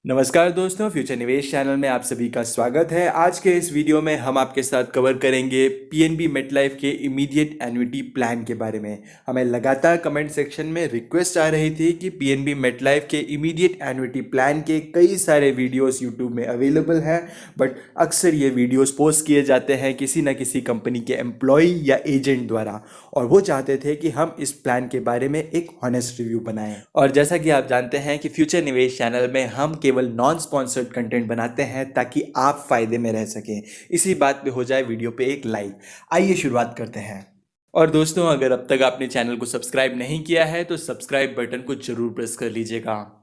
नमस्कार दोस्तों, फ्यूचर निवेश चैनल में आप सभी का स्वागत है। आज के इस वीडियो में हम आपके साथ कवर करेंगे पीएनबी मेटलाइफ के इमीडिएट एन्युटी प्लान के बारे में। हमें लगातार कमेंट सेक्शन में रिक्वेस्ट आ रही थी कि पीएनबी मेटलाइफ के इमीडिएट एन्युटी प्लान के कई सारे वीडियोस यूट्यूब में अवेलेबल हैं, बट अक्सर ये वीडियोस पोस्ट किए जाते हैं किसी न किसी कंपनी के एम्प्लॉय या एजेंट द्वारा, और वो चाहते थे कि हम इस प्लान के बारे में एक ऑनेस्ट रिव्यू बनाएं। और जैसा कि आप जानते हैं कि फ्यूचर निवेश चैनल में हम केवल नॉन स्पॉन्सर्ड कंटेंट बनाते हैं ताकि आप फायदे में रह सकें। इसी बात पे हो जाए वीडियो पे एक लाइक। आइए शुरुआत करते हैं। और दोस्तों, अगर अब तक आपने चैनल को सब्सक्राइब नहीं किया है तो सब्सक्राइब बटन को जरूर प्रेस कर लीजिएगा।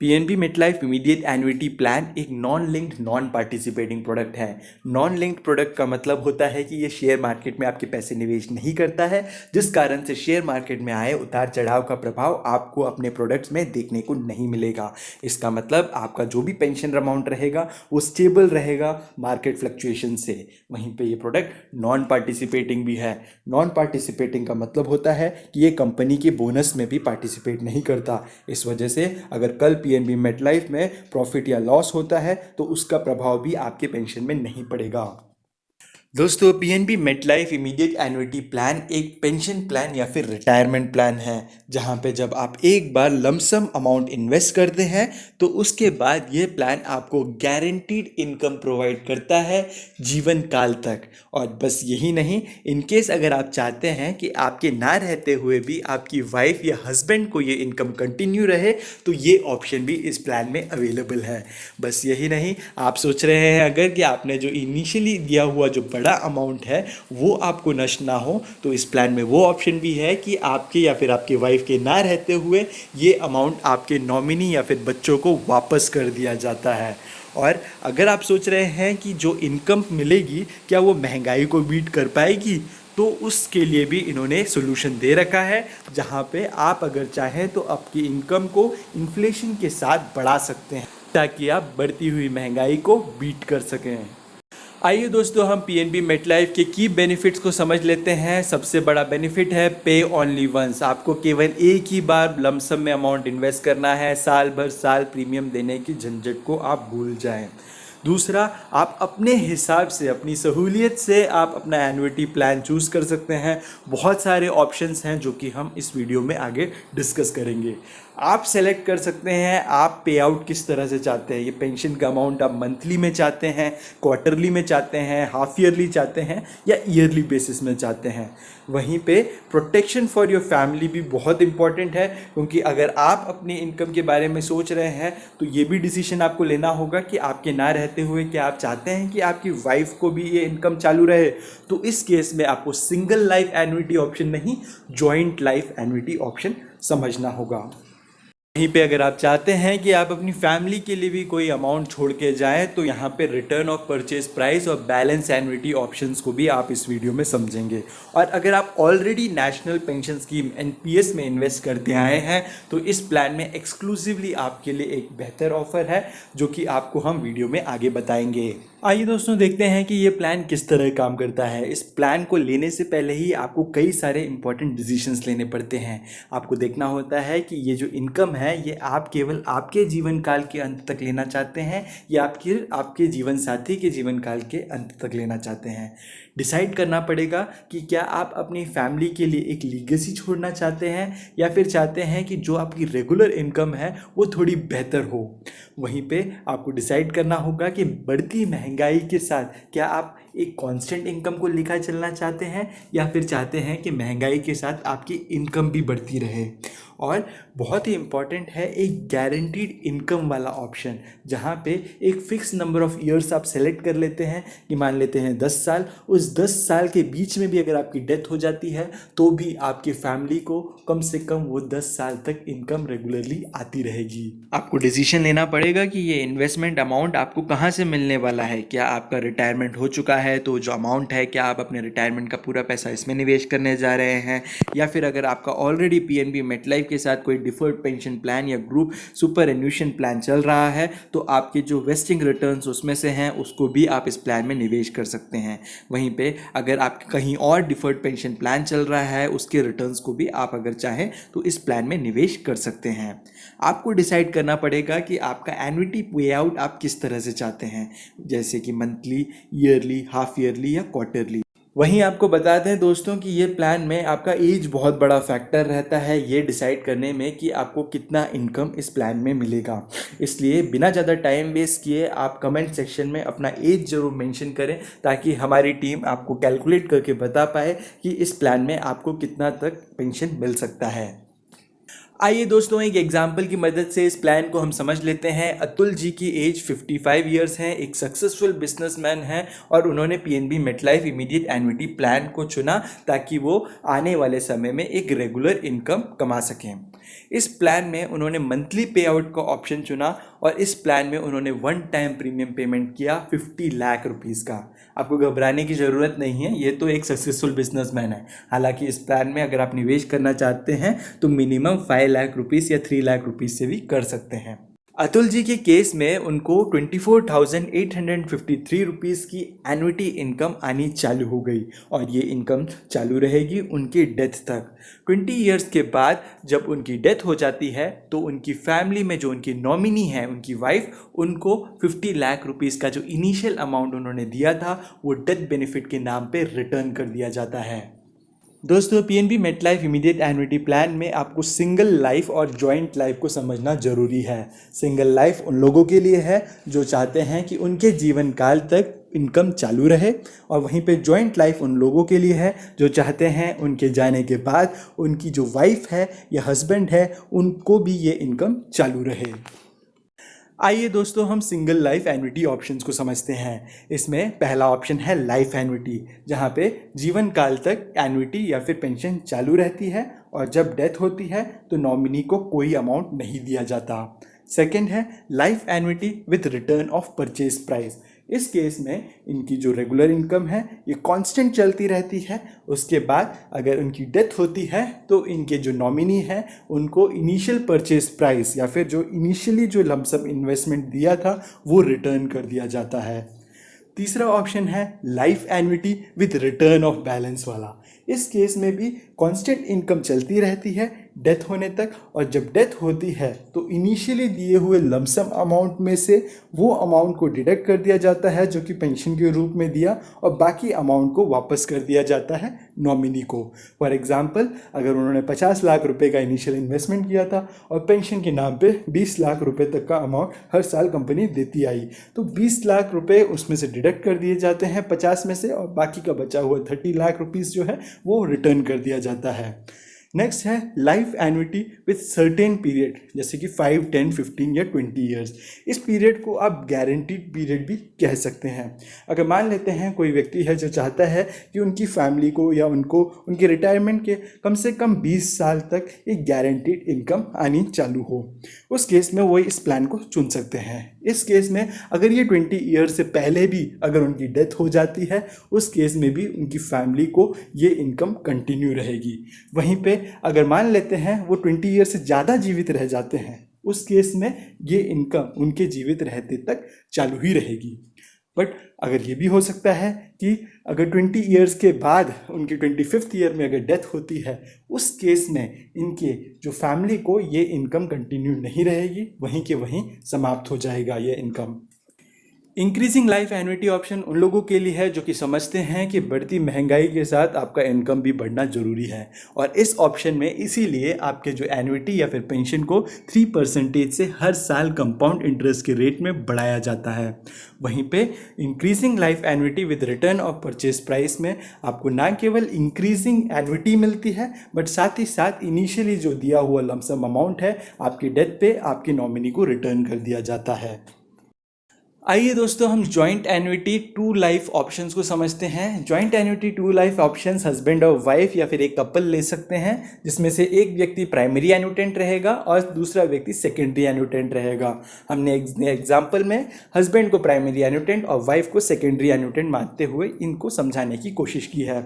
PNB MetLife immediate annuity plan एक non linked non participating product है। नॉन लिंक्ड प्रोडक्ट का मतलब होता है कि ये शेयर मार्केट में आपके पैसे निवेश नहीं करता है, जिस कारण से शेयर मार्केट में आए उतार चढ़ाव का प्रभाव आपको अपने प्रोडक्ट्स में देखने को नहीं मिलेगा। इसका मतलब आपका जो भी पेंशन अमाउंट रहेगा वो स्टेबल रहेगा मार्केट फ्लक्चुएशन से। वहीं पे ये प्रोडक्ट नॉन पार्टिसिपेटिंग भी है। नॉन पार्टिसिपेटिंग का मतलब होता है कि ये कंपनी के बोनस में भी पार्टिसिपेट नहीं करता। इस वजह से अगर कल पीएनबी मेटलाइफ में प्रॉफिट या लॉस होता है तो उसका प्रभाव भी आपके पेंशन में नहीं पड़ेगा। दोस्तों, PNB MetLife immediate annuity plan एक पेंशन प्लान या फिर रिटायरमेंट प्लान है, जहां पे जब आप एक बार लमसम अमाउंट इन्वेस्ट करते हैं तो उसके बाद ये प्लान आपको गारंटीड इनकम प्रोवाइड करता है जीवन काल तक। और बस यही नहीं, इनकेस अगर आप चाहते हैं कि आपके ना रहते हुए भी आपकी वाइफ या हस्बैंड को ये इनकम कंटिन्यू रहे तो ये ऑप्शन भी इस प्लान में अवेलेबल है। बस यही नहीं, आप सोच रहे हैं अगर कि आपने जो इनिशियली दिया हुआ जो बड़ा अमाउंट है वो आपको नष्ट ना हो, तो इस प्लान में वो ऑप्शन भी है कि आपके या फिर आपके वाइफ के ना रहते हुए ये अमाउंट आपके नॉमिनी या फिर बच्चों को वापस कर दिया जाता है। और अगर आप सोच रहे हैं कि जो इनकम मिलेगी क्या वो महंगाई को बीट कर पाएगी, तो उसके लिए भी इन्होंने सोल्यूशन दे रखा है, जहां पे आप अगर चाहें तो आपकी इनकम को इन्फ्लेशन के साथ बढ़ा सकते हैं ताकि आप बढ़ती हुई महंगाई को बीट कर सकें। आइए दोस्तों, हम पीएनबी मेटलाइफ के की बेनिफिट्स को समझ लेते हैं। सबसे बड़ा बेनिफिट है पे ओनली वंस। आपको केवल एक ही बार लमसम में अमाउंट इन्वेस्ट करना है। साल भर साल प्रीमियम देने की झंझट को आप भूल जाएं। दूसरा, आप अपने हिसाब से अपनी सहूलियत से आप अपना एन्युटी प्लान चूज़ कर सकते हैं। बहुत सारे ऑप्शंस हैं जो कि हम इस वीडियो में आगे डिस्कस करेंगे। आप सेलेक्ट कर सकते हैं आप पे आउट किस तरह से चाहते हैं। ये पेंशन का अमाउंट आप मंथली में चाहते हैं, क्वार्टरली में चाहते हैं, हाफ ईयरली चाहते हैं या ईयरली बेसिस में चाहते हैं। वहीं पे प्रोटेक्शन फॉर योर फैमिली भी बहुत इंपॉर्टेंट है, क्योंकि अगर आप अपनी इनकम के बारे में सोच रहे हैं तो ये भी डिसीजन आपको लेना होगा कि आपके ना रहते हुए क्या आप चाहते हैं कि आपकी वाइफ को भी ये इनकम चालू रहे। तो इस केस में आपको सिंगल लाइफ एन्युटी ऑप्शन नहीं, जॉइंट लाइफ एन्युटी ऑप्शन समझना होगा। वहीं पे अगर आप चाहते हैं कि आप अपनी फैमिली के लिए भी कोई अमाउंट छोड़ के जाएं तो यहाँ पे रिटर्न ऑफ परचेज प्राइस और बैलेंस एन्युटी ऑप्शंस को भी आप इस वीडियो में समझेंगे। और अगर आप already national pension scheme NPS में इन्वेस्ट करते आए हैं तो इस प्लान में एक्सक्लूसिवली आपके लिए एक बेहतर ऑफर है जो कि आपको हम वीडियो में आगे बताएंगे। आइए दोस्तों, देखते हैं कि ये प्लान किस तरह काम करता है। इस प्लान को लेने से पहले ही आपको कई सारे इंपॉर्टेंट डिसीजंस लेने पड़ते हैं। आपको देखना होता है कि ये जो इनकम है ये आप केवल आपके जीवन काल के अंत तक लेना चाहते हैं या आपके जीवन साथी के जीवन काल के अंत तक लेना चाहते हैं। डिसाइड करना पड़ेगा कि क्या आप अपनी फैमिली के लिए एक लीगेसी छोड़ना चाहते हैं या फिर चाहते हैं कि जो आपकी रेगुलर इनकम है वो थोड़ी बेहतर हो। वहीं पे आपको डिसाइड करना होगा कि बढ़ती महंगाई के साथ क्या आप एक कांस्टेंट इनकम को लेकर चलना चाहते हैं या फिर चाहते हैं कि महंगाई के साथ आपकी इनकम भी बढ़ती रहे। और बहुत ही इम्पॉर्टेंट है एक गारंटीड इनकम वाला ऑप्शन, जहाँ पे एक फ़िक्स नंबर ऑफ़ ईयर्स आप सेलेक्ट कर लेते हैं कि मान लेते हैं 10 साल। उस 10 साल के बीच में भी अगर आपकी डेथ हो जाती है तो भी आपकी फैमिली को कम से कम वो 10 साल तक इनकम रेगुलरली आती रहेगी। आपको डिसीजन लेना पड़ेगा कि ये इन्वेस्टमेंट अमाउंट आपको कहाँ से मिलने वाला है। क्या आपका रिटायरमेंट हो चुका है तो जो अमाउंट है क्या आप अपने रिटायरमेंट का पूरा पैसा इसमें निवेश करने जा रहे हैं, या फिर अगर आपका ऑलरेडी पीएनबी मेटलाइफ के साथ कोई डिफर्ड पेंशन प्लान या ग्रुप सुपर एन्युशन प्लान चल रहा है तो आपके जो वेस्टिंग रिटर्न्स उसमें से हैं उसको भी आप इस प्लान में निवेश कर सकते हैं। वहीं पे अगर आप कहीं और डिफर्ड पेंशन प्लान चल रहा है उसके रिटर्न्स को भी आप अगर चाहें तो इस प्लान में निवेश कर सकते हैं। आपको डिसाइड करना पड़ेगा कि आपका एन्युटी पे आउट आप किस तरह से चाहते हैं, जैसे कि मंथली, ईयरली, हाफ ईयरली या क्वार्टरली। वहीं आपको बता दें दोस्तों कि ये प्लान में आपका एज बहुत बड़ा फैक्टर रहता है ये डिसाइड करने में कि आपको कितना इनकम इस प्लान में मिलेगा। इसलिए बिना ज़्यादा टाइम वेस्ट किए आप कमेंट सेक्शन में अपना एज ज़रूर मेंशन करें ताकि हमारी टीम आपको कैलकुलेट करके बता पाए कि इस प्लान में आपको कितना तक पेंशन मिल सकता है। आइए दोस्तों एक एग्जाम्पल की मदद से इस प्लान को हम समझ लेते हैं। अतुल जी की एज 55 ईयर्स है, एक सक्सेसफुल बिजनेसमैन हैं और उन्होंने PNB MetLife immediate annuity plan को चुना ताकि वो आने वाले समय में एक रेगुलर इनकम कमा सकें। इस प्लान में उन्होंने मंथली पे आउट का ऑप्शन चुना और इस प्लान में उन्होंने वन टाइम प्रीमियम पेमेंट किया 50 लाख रुपीज़ का। आपको घबराने की ज़रूरत नहीं है, ये तो एक सक्सेसफुल बिजनेसमैन है। हालांकि इस प्लान में अगर आप निवेश करना चाहते हैं तो मिनिमम 5 लाख रुपीज़ या 3 लाख रुपीज़ से भी कर सकते हैं। अतुल जी के केस में उनको 24,853 रुपीज़ की एन्युटी इनकम आनी चालू हो गई और ये इनकम चालू रहेगी उनकी डेथ तक। 20 इयर्स के बाद जब उनकी डेथ हो जाती है तो उनकी फैमिली में जो उनकी नॉमिनी है, उनकी वाइफ, उनको 50 लाख रुपीज़ का जो इनिशियल अमाउंट उन्होंने दिया था वो डेथ बेनिफिट के नाम पे रिटर्न कर दिया जाता है। दोस्तों PNB MetLife immediate annuity plan में आपको सिंगल लाइफ और जॉइंट लाइफ को समझना जरूरी है। सिंगल लाइफ उन लोगों के लिए है जो चाहते हैं कि उनके जीवन काल तक इनकम चालू रहे और वहीं पे जॉइंट लाइफ उन लोगों के लिए है जो चाहते हैं उनके जाने के बाद उनकी जो वाइफ है या हस्बैंड है उनको भी ये इनकम चालू रहे। आइए दोस्तों हम सिंगल लाइफ एन्युटी ऑप्शंस को समझते हैं। इसमें पहला ऑप्शन है लाइफ एन्युटी, जहाँ पे जीवन काल तक एन्युटी या फिर पेंशन चालू रहती है और जब डेथ होती है तो नॉमिनी को कोई अमाउंट नहीं दिया जाता। सेकंड है life annuity with return of purchase price. इस केस में इनकी जो रेगुलर इनकम है ये कांस्टेंट चलती रहती है। उसके बाद अगर उनकी डेथ होती है तो इनके जो नॉमिनी है उनको इनिशियल परचेज प्राइस या फिर जो इनिशियली जो लमसम इन्वेस्टमेंट दिया था वो रिटर्न कर दिया जाता है। तीसरा ऑप्शन है life annuity with return of balance वाला। इस केस में भी कांस्टेंट इनकम चलती रहती है डेथ होने तक और जब डेथ होती है तो इनिशियली दिए हुए लमसम अमाउंट में से वो अमाउंट को डिडक्ट कर दिया जाता है जो कि पेंशन के रूप में दिया और बाकी अमाउंट को वापस कर दिया जाता है नॉमिनी को। फॉर एग्जांपल अगर उन्होंने 50 लाख रुपए का इनिशियल इन्वेस्टमेंट किया था और पेंशन के नाम पे 20 लाख रुपए तक का अमाउंट हर साल कंपनी देती आई तो 20 लाख रुपए उसमें से डिडक्ट कर दिए जाते हैं 50 में से और बाकी का बचा हुआ 30 लाख रुपीज़ जो है वो रिटर्न कर दिया जाता है। नेक्स्ट है life annuity with certain period, जैसे कि 5, 10, 15 या 20 ईयर्स। इस पीरियड को आप गारंटीड पीरियड भी कह सकते हैं। अगर मान लेते हैं कोई व्यक्ति है जो चाहता है कि उनकी फैमिली को या उनको उनके रिटायरमेंट के कम से कम 20 साल तक एक गारंटीड इनकम आनी चालू हो, उस केस में वो इस प्लान को चुन सकते हैं। इस केस में अगर ये 20 ईयर से पहले भी अगर उनकी डेथ हो जाती है उस केस में भी उनकी फैमिली को ये इनकम कंटिन्यू रहेगी। वहीं पे अगर मान लेते हैं वो 20 ईयर से ज़्यादा जीवित रह जाते हैं उस केस में ये इनकम उनके जीवित रहते तक चालू ही रहेगी। बट अगर ये भी हो सकता है कि अगर 20 ईयर्स के बाद उनके 25th ईयर में अगर डेथ होती है उस केस में इनके जो फैमिली को ये इनकम कंटिन्यू नहीं रहेगी, वहीं के वहीं समाप्त हो जाएगा ये income. Increasing life annuity option उन लोगों के लिए है जो कि समझते हैं कि बढ़ती महंगाई के साथ आपका इनकम भी बढ़ना ज़रूरी है और इस ऑप्शन में इसीलिए आपके जो एन्युटी या फिर पेंशन को 3% से हर साल कंपाउंड इंटरेस्ट के रेट में बढ़ाया जाता है। वहीं पे increasing life annuity with return of purchase price में आपको ना केवल इंक्रीजिंग एन्युटी मिलती है बट साथ ही साथ इनिशियली जो दिया हुआ लमसम अमाउंट है आपकी डेथ पे आपके नॉमिनी को रिटर्न कर दिया जाता है। आइए दोस्तों हम जॉइंट एन्युटी 2 लाइफ ऑप्शंस को समझते हैं। Joint annuity 2 life options husband और वाइफ या फिर एक कपल ले सकते हैं जिसमें से एक व्यक्ति प्राइमरी एन्युटेंट रहेगा और दूसरा व्यक्ति सेकेंडरी एन्युटेंट रहेगा। हमने एग्जाम्पल में हस्बैंड को प्राइमरी एन्युटेंट और वाइफ को सेकेंडरी एन्युटेंट मानते हुए इनको समझाने की कोशिश की है।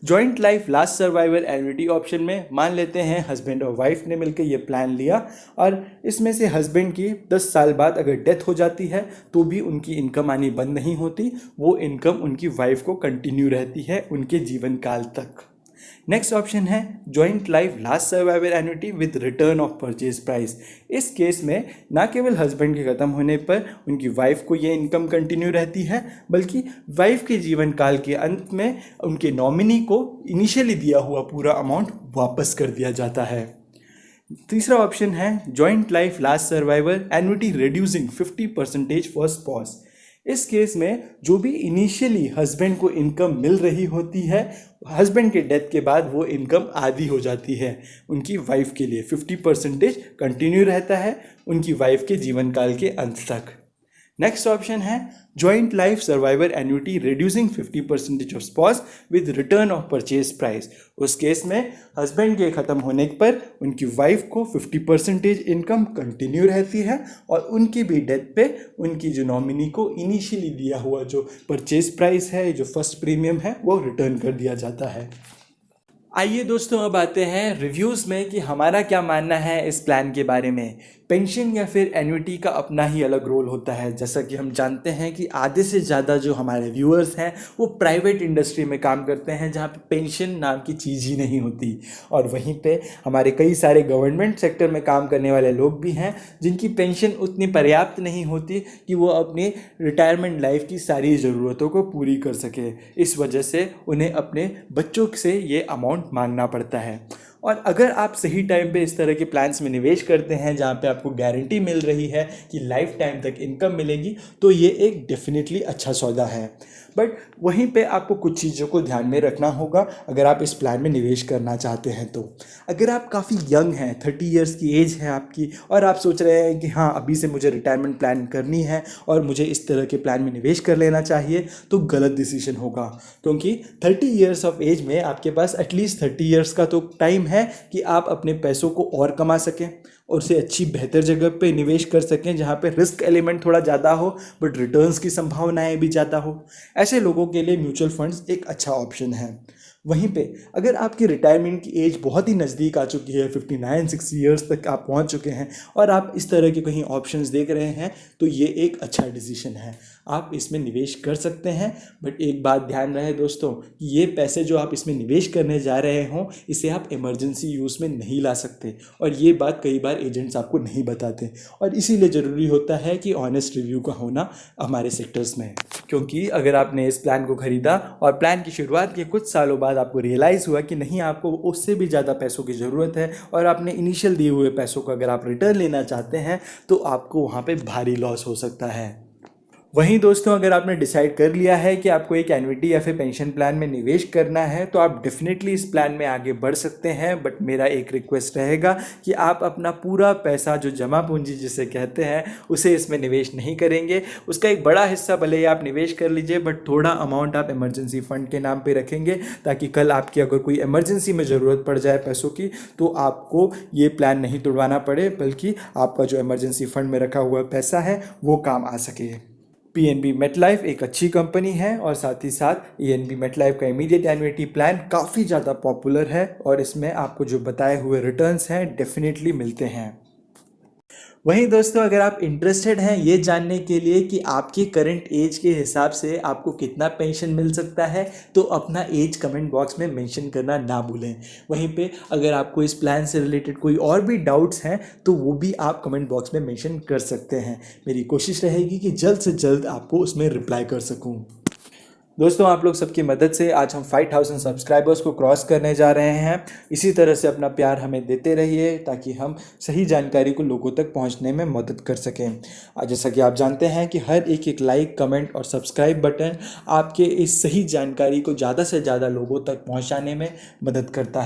Joint life last survival annuity option में मान लेते हैं हस्बैंड और वाइफ ने मिलकर ये प्लान लिया और इसमें से हस्बैंड की 10 साल बाद अगर डेथ हो जाती है तो भी उनकी इनकम आनी बंद नहीं होती, वो इनकम उनकी वाइफ को कंटिन्यू रहती है उनके जीवन काल तक। नेक्स्ट ऑप्शन है joint life last survival annuity with return of purchase price. इस केस में ना केवल हस्बैंड के ख़त्म होने पर उनकी वाइफ को ये इनकम कंटिन्यू रहती है, बल्कि वाइफ के जीवन काल के अंत में उनके नॉमिनी को इनिशियली दिया हुआ पूरा अमाउंट वापस कर दिया जाता है। तीसरा ऑप्शन है joint life last survival annuity reducing 50% for spouse. इस केस में जो भी इनिशियली हस्बैंड को इनकम मिल रही होती है, हस्बैंड के डेथ के बाद वो इनकम आधी हो जाती है उनकी वाइफ के लिए। 50% कंटिन्यू रहता है उनकी वाइफ के जीवन काल के अंत तक। नेक्स्ट ऑप्शन है joint life survival annuity reducing 50% of spouse with return of purchase price. उस केस में हस्बैंड के ख़त्म होने पर उनकी वाइफ को 50% इनकम कंटिन्यू रहती है और उनकी भी डेथ पे उनकी जो नॉमिनी को इनिशियली दिया हुआ जो परचेज प्राइस है, जो फर्स्ट प्रीमियम है, वो रिटर्न कर दिया जाता है। आइए दोस्तों अब आते हैं रिव्यूज़ में कि हमारा क्या मानना है इस प्लान के बारे में। पेंशन या फिर एन्युटी का अपना ही अलग रोल होता है। जैसा कि हम जानते हैं कि आधे से ज़्यादा जो हमारे व्यूअर्स हैं वो प्राइवेट इंडस्ट्री में काम करते हैं जहाँ पे पेंशन नाम की चीज़ ही नहीं होती, और वहीं पे हमारे कई सारे गवर्नमेंट सेक्टर में काम करने वाले लोग भी हैं जिनकी पेंशन उतनी पर्याप्त नहीं होती कि वो अपनी रिटायरमेंट लाइफ की सारी ज़रूरतों को पूरी कर सके। इस वजह से उन्हें अपने बच्चों से ये अमाउंट मांगना पड़ता है। और अगर आप सही टाइम पे इस तरह के प्लान्स में निवेश करते हैं जहाँ पे आपको गारंटी मिल रही है कि लाइफ टाइम तक इनकम मिलेगी, तो ये एक डेफिनेटली अच्छा सौदा है। बट वहीं पे आपको कुछ चीज़ों को ध्यान में रखना होगा अगर आप इस प्लान में निवेश करना चाहते हैं। तो अगर आप काफ़ी यंग हैं, 30 ईयर्स की एज है आपकी, और आप सोच रहे हैं कि हाँ अभी से मुझे रिटायरमेंट प्लान करनी है और मुझे इस तरह के प्लान में निवेश कर लेना चाहिए, तो गलत डिसीजन होगा। क्योंकि 30 ईयर्स ऑफ एज में आपके पास एटलीस्ट 30 ईयर्स का तो टाइम है कि आप अपने पैसों को और कमा सकें और उसे अच्छी बेहतर जगह पे निवेश कर सकें जहाँ पे रिस्क एलिमेंट थोड़ा ज़्यादा हो बट रिटर्न्स की संभावनाएं भी ज़्यादा हो। ऐसे लोगों के लिए म्यूचुअल फंड्स एक अच्छा ऑप्शन है। वहीं पे अगर आपकी रिटायरमेंट की एज बहुत ही नज़दीक आ चुकी है, 59-60 ईयर्स तक आप पहुंच चुके हैं और आप इस तरह के कहीं ऑप्शंस देख रहे हैं, तो ये एक अच्छा डिसीजन है, आप इसमें निवेश कर सकते हैं। बट एक बात ध्यान रहे दोस्तों कि ये पैसे जो आप इसमें निवेश करने जा रहे हों, इसे आप इमरजेंसी यूज़ में नहीं ला सकते, और ये बात कई बार एजेंट्स आपको नहीं बताते, और इसीलिए ज़रूरी होता है कि ऑनेस्ट रिव्यू का होना हमारे सेक्टर्स में। क्योंकि अगर आपने इस प्लान को ख़रीदा और प्लान की शुरुआत के कुछ सालों बाद आपको रियलाइज़ हुआ कि नहीं आपको उससे भी ज़्यादा पैसों की ज़रूरत है और आपने इनिशियल दिए हुए पैसों को अगर आप रिटर्न लेना चाहते हैं, तो आपको वहाँ पे भारी लॉस हो सकता है। वहीं दोस्तों अगर आपने डिसाइड कर लिया है कि आपको एक एन्युटी या फिर पेंशन प्लान में निवेश करना है, तो आप डेफिनेटली इस प्लान में आगे बढ़ सकते हैं। बट मेरा एक रिक्वेस्ट रहेगा कि आप अपना पूरा पैसा, जो जमा पूंजी जिसे कहते हैं, उसे इसमें निवेश नहीं करेंगे। उसका एक बड़ा हिस्सा भले ही आप निवेश कर लीजिए, बट थोड़ा अमाउंट आप इमरजेंसी फंड के नाम पे रखेंगे, ताकि कल आपकी अगर कोई इमरजेंसी में ज़रूरत पड़ जाए पैसों की, तो आपको ये प्लान नहीं तोड़वाना पड़े, बल्कि आपका जो इमरजेंसी फंड में रखा हुआ पैसा है वो काम आ सके। पीएनबी मेटलाइफ एक अच्छी कंपनी है और साथ ही साथ पीएनबी मेटलाइफ का इमीडिएट एन्युटी प्लान काफ़ी ज़्यादा पॉपुलर है और इसमें आपको जो बताए हुए रिटर्न्स हैं डेफिनेटली मिलते हैं। वहीं दोस्तों अगर आप इंटरेस्टेड हैं ये जानने के लिए कि आपकी करंट एज के हिसाब से आपको कितना पेंशन मिल सकता है, तो अपना एज कमेंट बॉक्स में मेंशन करना ना भूलें। वहीं पे अगर आपको इस प्लान से रिलेटेड कोई और भी डाउट्स हैं तो वो भी आप कमेंट बॉक्स में मेंशन कर सकते हैं। मेरी कोशिश रहेगी कि जल्द से जल्द आपको उसमें रिप्लाई कर सकूँ। दोस्तों आप लोग सबकी मदद से आज हम 5000 सब्सक्राइबर्स को क्रॉस करने जा रहे हैं। इसी तरह से अपना प्यार हमें देते रहिए ताकि हम सही जानकारी को लोगों तक पहुंचने में मदद कर सकें। जैसा कि आप जानते हैं कि हर एक लाइक, कमेंट और सब्सक्राइब बटन आपके इस सही जानकारी को ज़्यादा से ज़्यादा लोगों तक पहुँचाने में मदद करता है।